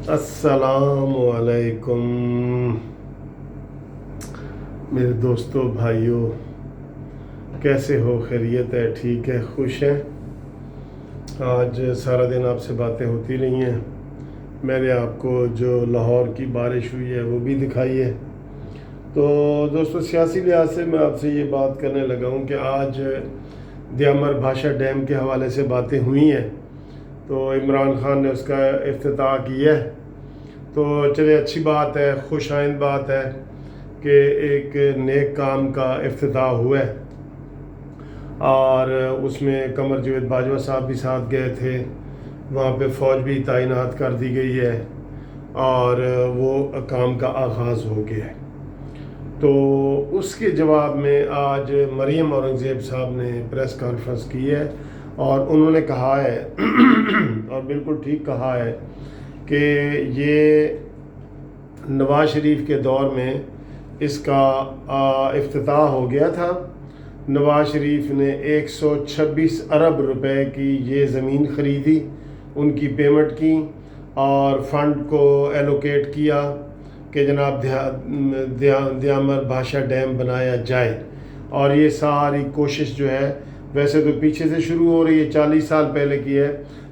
अस्सलाम वालेकुम मेरे दोस्तों भाइयों, कैसे हो? खैरियत है? ठीक है? खुश हैं? आज सारा दिन आपसे बातें होती रही हैं। मैंने आपको जो लाहौर की बारिश हुई है वो भी दिखाई है। तो दोस्तों, सियासी लिहाज से मैं आपसे ये बात करने लगा हूँ कि आज दियामर भाषा डैम के हवाले से बातें हुई हैं। तो इमरान खान ने उसका इफ्तिताह किया है। तो चलिए, अच्छी बात है, खुश आइंद बात है कि एक नेक काम का इफ्तिताह हुआ है। और उसमें कमर जावेद बाजवा साहब भी साथ गए थे। वहाँ पे फ़ौज भी तैनात कर दी गई है और वो काम का आगाज़ हो गया है। तो उसके जवाब में आज मरियम औरंगज़ेब साहब ने प्रेस कॉन्फ्रेंस की है और उन्होंने कहा है और बिल्कुल ठीक कहा है कि ये नवाज शरीफ के दौर में इसका इफ्तिताह हो गया था। नवाज शरीफ ने 126 अरब रुपए की ये ज़मीन ख़रीदी, उनकी पेमेंट की और फ़ंड को एलोकेट किया कि जनाब दियामर भाषा डैम बनाया जाए। और ये सारी कोशिश जो है वैसे तो पीछे से शुरू हो रही है, 40 साल पहले की है,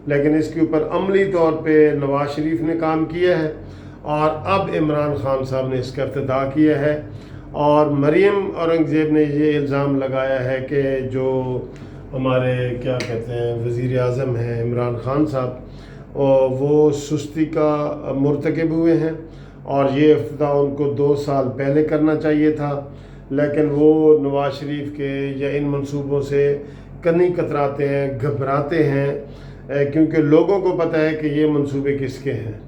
लेकिन इसके ऊपर अमली तौर पे नवाज शरीफ ने काम किया है और अब इमरान खान साहब ने इसका इफ्तिताह किया है। और मरियम औरंगज़ेब ने ये इल्ज़ाम लगाया है कि जो हमारे क्या कहते हैं वज़ीर आज़म हैं इमरान खान साहब, वो सुस्ती का मुर्तकिब हुए हैं और ये इफ्तिताह उनको 2 साल पहले करना चाहिए था, लेकिन वो नवाज शरीफ के या इन मंसूबों से कन्नी कतराते हैं, घबराते हैं, क्योंकि लोगों को पता है कि ये मंसूबे किसके हैं।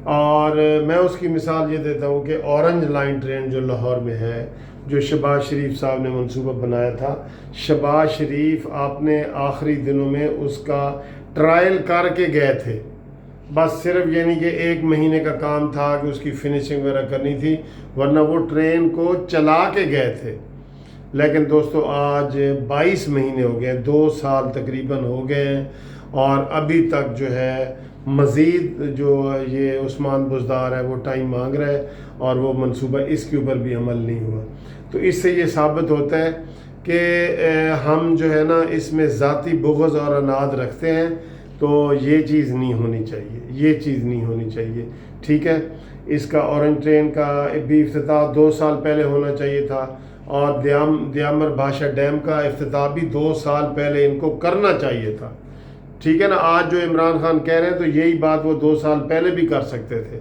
और मैं उसकी मिसाल ये देता हूँ कि ऑरेंज लाइन ट्रेन जो लाहौर में है, जो शहबाज शरीफ साहब ने मंसूबा बनाया था, शहबाज शरीफ आपने आखिरी दिनों में उसका ट्रायल करके गए थे, बस सिर्फ यानी कि 1 महीने का काम था कि उसकी फिनिशिंग वगैरह करनी थी, वरना वो ट्रेन को चला के गए थे। लेकिन दोस्तों, आज 22 महीने हो गए, 2 साल तकरीबन हो गए हैं और अभी तक जो है मज़ीद जो ये उस्मान बुज़दार है वो टाइम मांग रहा है और वो मंसूबा इसके ऊपर भी अमल नहीं हुआ। तो इससे ये साबित होता है कि हम जो है ना इसमें ज़ाती बुग़्ज़ और अनाद रखते हैं। तो ये चीज़ नहीं होनी चाहिए, ये चीज़ नहीं होनी चाहिए, ठीक है। इसका ऑरेंज ट्रेन का भी इफ्तिताह 2 साल पहले होना चाहिए था और दियामर भाषा डैम का इफ्तिताह भी 2 साल पहले इनको करना चाहिए था, ठीक है ना। आज जो इमरान खान कह रहे हैं तो यही बात वो 2 साल पहले भी कर सकते थे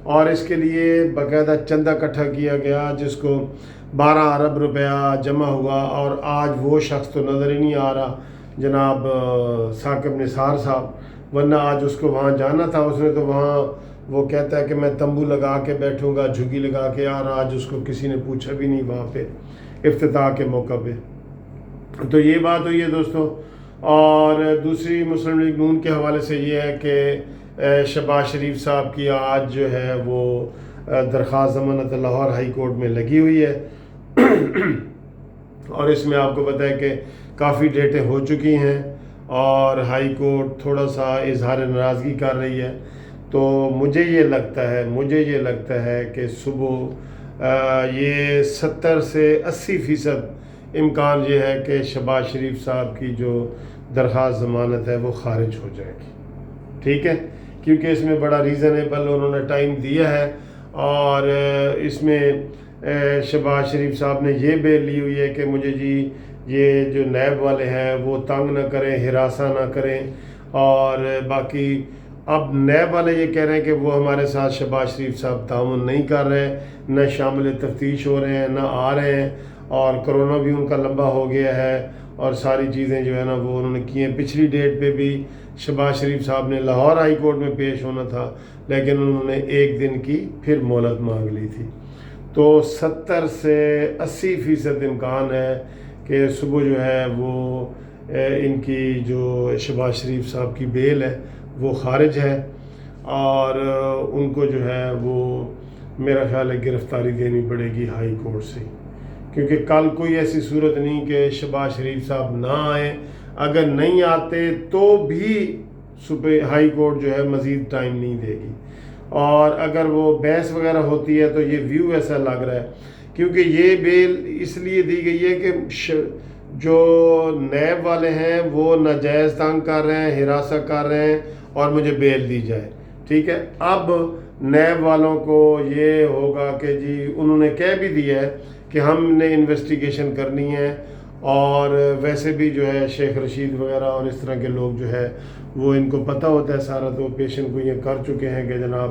और इसके लिए बाकायदा चंदा इकट्ठा किया गया, जिसको 12 अरब रुपया जमा हुआ और आज वो शख्स तो नज़र ही नहीं आ रहा, जनाब साकिब निसार साहब, वरना आज उसको वहाँ जाना था। उसने तो वहाँ वो कहता है कि मैं तंबू लगा के बैठूँगा, झुग्गी लगा के, यार आज उसको किसी ने पूछा भी नहीं वहाँ पे इफ्तिताह के मौका पे। तो ये बात हुई है दोस्तों। और दूसरी मुस्लिम लीग नून के हवाले से ये है कि शहबाज शरीफ साहब की आज जो है वो दरख्वास्त ज़मानत लाहौर हाई कोर्ट में लगी हुई है और इसमें आपको पता है कि काफ़ी डेटें हो चुकी हैं और हाई कोर्ट थोड़ा सा इजहार नाराज़गी कर रही है। तो मुझे ये लगता है कि सुबह ये 70 से 80% इम्कान ये है कि शहबाज शरीफ साहब की जो दरख्वास्त ज़मानत है वो ख़ारिज हो जाएगी, ठीक है, क्योंकि इसमें बड़ा रीज़नेबल उन्होंने टाइम दिया है और इसमें शहबाज शरीफ साहब ने ये बेल ली हुई है कि मुझे जी ये जो नैब वाले हैं वो तंग ना करें, हिरासा ना करें। और बाकी अब नैब वाले ये कह रहे हैं कि वो हमारे साथ शहबाज शरीफ साहब ताउन नहीं कर रहे हैं, न शामिल तफ्तीश हो रहे हैं, न आ रहे हैं, और कोरोना भी उनका लंबा हो गया है और सारी चीज़ें जो है ना वो उन्होंने की हैं। पिछली डेट पे भी शहबाज शरीफ साहब ने लाहौर हाई कोर्ट में पेश होना था, लेकिन उन्होंने 1 दिन की फिर मोहलत मांग ली थी। तो 70 से 80% इम्कान है कि सुबह जो है वो इनकी जो शहबाज शरीफ साहब की बेल है वो ख़ारिज है और उनको जो है वो मेरा ख़्याल है गिरफ़्तारी देनी पड़ेगी हाई कोर्ट से, क्योंकि कल कोई ऐसी सूरत नहीं कि शहबाज शरीफ साहब ना आए। अगर नहीं आते तो भी ہائی کورٹ جو ہے مزید ٹائم نہیں دے گی، اور اگر وہ بحث وغیرہ ہوتی ہے تو یہ ویو ایسا لگ رہا ہے کیونکہ یہ بیل اس لیے دی گئی ہے کہ جو نیب والے ہیں وہ ناجائز تنگ کر رہے ہیں، ہراساں کر رہے ہیں اور مجھے بیل دی جائے، ٹھیک ہے۔ اب نیب والوں کو یہ ہوگا کہ جی انہوں نے کہہ بھی دیا ہے کہ ہم نے انویسٹیگیشن کرنی ہے، اور ویسے بھی جو ہے شیخ رشید وغیرہ اور اس طرح کے لوگ جو ہے وہ ان کو پتہ ہوتا ہے سارا، تو پیشنٹ کو یہ کر چکے ہیں کہ جناب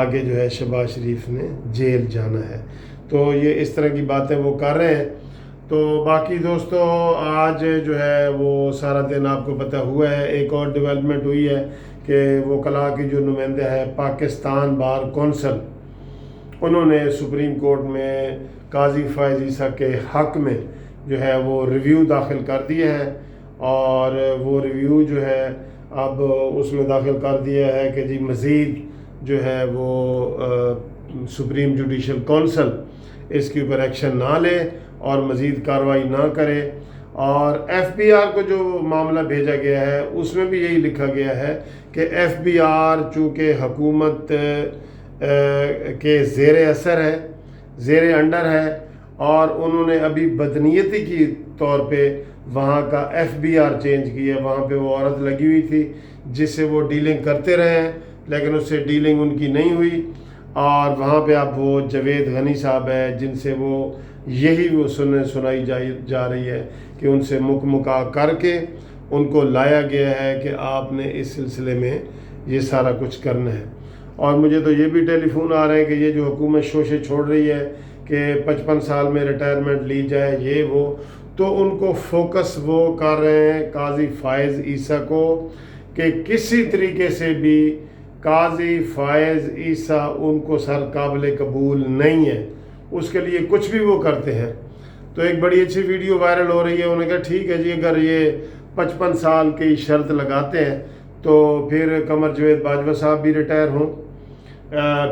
آگے جو ہے شہباز شریف نے جیل جانا ہے، تو یہ اس طرح کی باتیں وہ کر رہے ہیں۔ تو باقی دوستو آج جو ہے وہ سارا دن آپ کو پتہ ہوا ہے، ایک اور ڈیولپمنٹ ہوئی ہے کہ وہ کلا کی جو نمائندہ ہے پاکستان بار کونسل، انہوں نے سپریم کورٹ میں قاضی فائز عیسیٰ کے حق میں جو ہے وہ ریویو داخل کر دیا ہے، اور وہ ریویو جو ہے اب اس میں داخل کر دیا ہے کہ جی مزید جو ہے وہ سپریم جوڈیشل کونسل اس کے اوپر ایکشن نہ لے اور مزید کارروائی نہ کرے، اور ایف بی آر کو جو معاملہ بھیجا گیا ہے اس میں بھی یہی لکھا گیا ہے کہ ایف بی آر چونکہ حکومت کے زیر اثر ہے، زیر انڈر ہے، اور انہوں نے ابھی بدنیتی کی طور پہ وہاں کا ایف بی آر چینج کیا، وہاں پہ وہ عورت لگی ہوئی تھی جس سے وہ ڈیلنگ کرتے رہے ہیں لیکن اس سے ڈیلنگ ان کی نہیں ہوئی، اور وہاں پہ اب وہ جاوید غنی صاحب ہے جن سے وہ یہی وہ سنائی جا رہی ہے کہ ان سے مکا کر کے ان کو لایا گیا ہے کہ آپ نے اس سلسلے میں یہ سارا کچھ کرنا ہے۔ اور مجھے تو یہ بھی ٹیلی فون آ رہے ہیں کہ یہ جو حکومت شوشے چھوڑ رہی ہے کہ 55 سال میں ریٹائرمنٹ لی جائے، یہ وہ، تو ان کو فوکس وہ کر رہے ہیں قاضی فائز عیسیٰ کو کہ کسی طریقے سے بھی قاضی فائز عیسیٰ ان کو سر قابل قبول نہیں ہے، اس کے لیے کچھ بھی وہ کرتے ہیں۔ تو ایک بڑی اچھی ویڈیو وائرل ہو رہی ہے، انہوں نے کہا ٹھیک ہے جی اگر یہ 55 سال کی شرط لگاتے ہیں تو پھر قمر جاوید باجوہ صاحب بھی ریٹائر ہوں،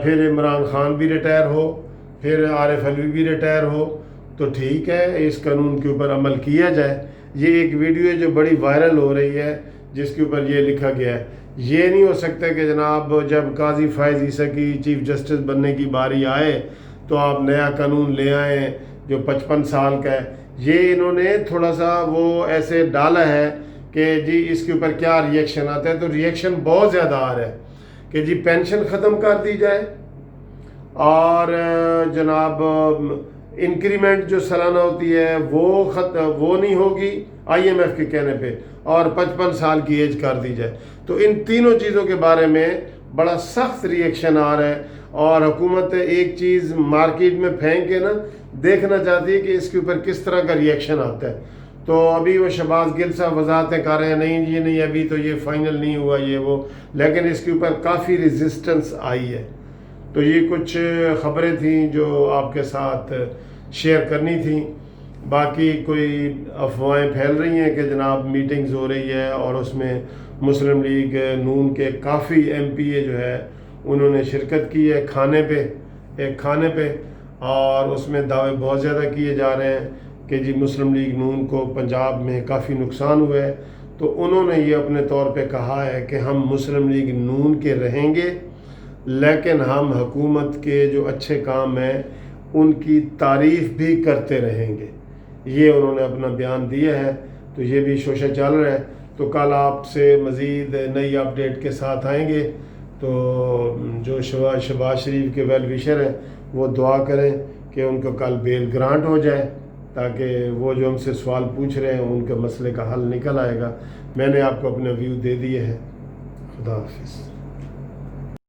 پھر عمران خان بھی ریٹائر ہو، پھر عارف علوی بھی ریٹائر ہو، تو ٹھیک ہے اس قانون کے اوپر عمل کیا جائے۔ یہ ایک ویڈیو ہے جو بڑی وائرل ہو رہی ہے جس کے اوپر یہ لکھا گیا ہے۔ یہ نہیں ہو سکتا کہ جناب جب قاضی فائز عیسیٰ کی چیف جسٹس بننے کی باری آئے تو آپ نیا قانون لے آئیں جو 55 سال کا ہے۔ یہ انہوں نے تھوڑا سا وہ ایسے ڈالا ہے کہ جی اس کے اوپر کیا ری ایکشن آتا ہے، تو ری ایکشن بہت زیادہ آ رہا ہے کہ جی پینشن ختم کر دی جائے، اور جناب انکریمنٹ جو سالانہ ہوتی ہے وہ نہیں ہوگی آئی ایم ایف کے کہنے پہ، اور 55 سال کی ایج کر دی جائے۔ تو ان تینوں چیزوں کے بارے میں بڑا سخت ری ایکشن آ رہا ہے، اور حکومت ایک چیز مارکیٹ میں پھینک کے نا دیکھنا چاہتی ہے کہ اس کے اوپر کس طرح کا ری ایکشن آتا ہے۔ تو ابھی وہ شہباز گل صاحب وضاحتیں کر رہے ہیں نہیں یہ نہیں ابھی تو یہ فائنل نہیں ہوا یہ وہ، لیکن اس کے اوپر کافی ریزسٹنس آئی ہے۔ تو یہ کچھ خبریں تھیں جو آپ کے ساتھ شیئر کرنی تھیں۔ باقی کوئی افواہیں پھیل رہی ہیں کہ جناب میٹنگز ہو رہی ہے اور اس میں مسلم لیگ نون کے کافی ایم پی اے جو ہے انہوں نے شرکت کی ہے کھانے پہ، اور اس میں دعوے بہت زیادہ کیے جا رہے ہیں کہ جی مسلم لیگ نون کو پنجاب میں کافی نقصان ہوا ہے، تو انہوں نے یہ اپنے طور پہ کہا ہے کہ ہم مسلم لیگ نون کے رہیں گے لیکن ہم حکومت کے جو اچھے کام ہیں ان کی تعریف بھی کرتے رہیں گے، یہ انہوں نے اپنا بیان دیا ہے۔ تو یہ بھی شوشہ چل رہا ہے، تو کل آپ سے مزید نئی اپڈیٹ کے ساتھ آئیں گے۔ تو جو شہباز شریف کے ویل وشر ہیں وہ دعا کریں کہ ان کو کل بیل گرانٹ ہو جائے تاکہ وہ جو ہم سے سوال پوچھ رہے ہیں ان کے مسئلے کا حل نکل آئے گا۔ میں نے آپ کو اپنے ویو دے دیے ہیں۔ خدا حافظ۔